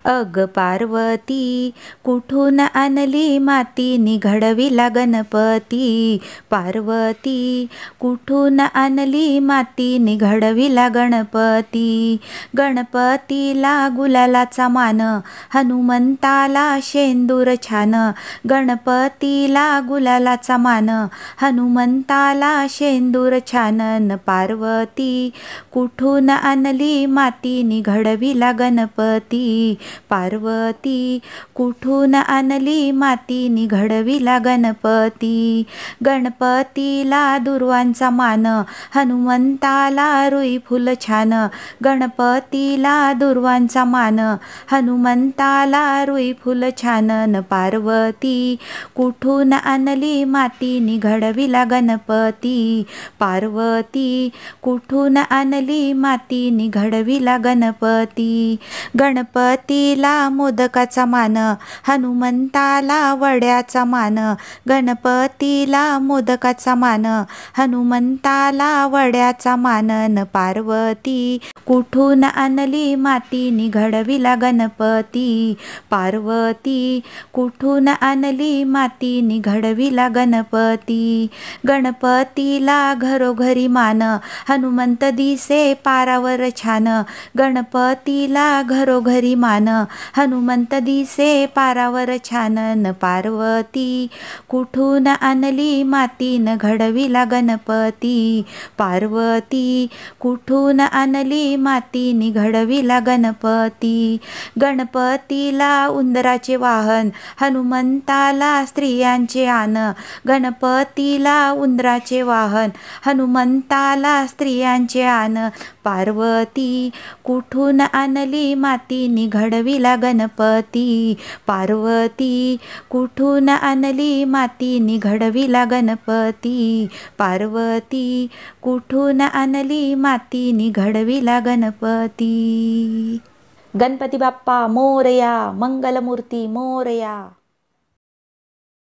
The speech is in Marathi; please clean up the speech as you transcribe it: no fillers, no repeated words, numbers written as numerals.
अग पार्वती, कुठून आणली माती, निघडविला गणपती. पार्वती, कुठून आणली माती, निघडविला गणपती. गणपतीला गुलालाचा मान, हनुमंताला शेंदूर छान. गणपतीला गुलालाचा मान, हनुमंताला शेंदूर छान. पार्वती, कुठून आणली माती, निघडविला गणपती. पार्वती, कुठून आणली माती, निघडविला गणपती. गणपतीला दुर्वांचा मान, हनुमंताला रुई फुल छान. गणपतीला दुर्वांचा मान, हनुमंताला रुई फुल छान. पार्वती, कुठून आणली माती, निघडविला गणपती. पार्वती, कुठून आणली माती, निघडविला गणपती. गणपतीला मोदकाचा मान, हनुमंताला वड्याचा मान. गणपतीला मोदकाचा मान, हनुमंताला वड्याचा मान. पार्वती, कुठून आणली माती, निघडविला गणपती. पार्वती, कुठून आणली माती, निघडविला गणपती. गणपतीला घरोघरी मान, हनुमंत दिसे पारावर छान. गणपतीला घरोघरी मान, हनुमंत दिसे पारावर छान. पार्वती, कुठून आणली माती, निघडविला गणपती. पार्वती, कुठून आणली माती, निघडविला गणपती. गणपतीला उंदराचे वाहन, हनुमंताला स्त्रियांचे आन. गणपतीला उंदराचे वाहन, हनुमंताला स्त्रियांचे आन. पार्वती, कुठून आणली माती, निघडविला गणपती. पार्वती, कुठून आणली माती, निघडविला गणपती. पार्वती, कुठून आणली माती, निघडविला गणपती. गणपती बाप्पा मोरया, मंगलमूर्ती मोरया.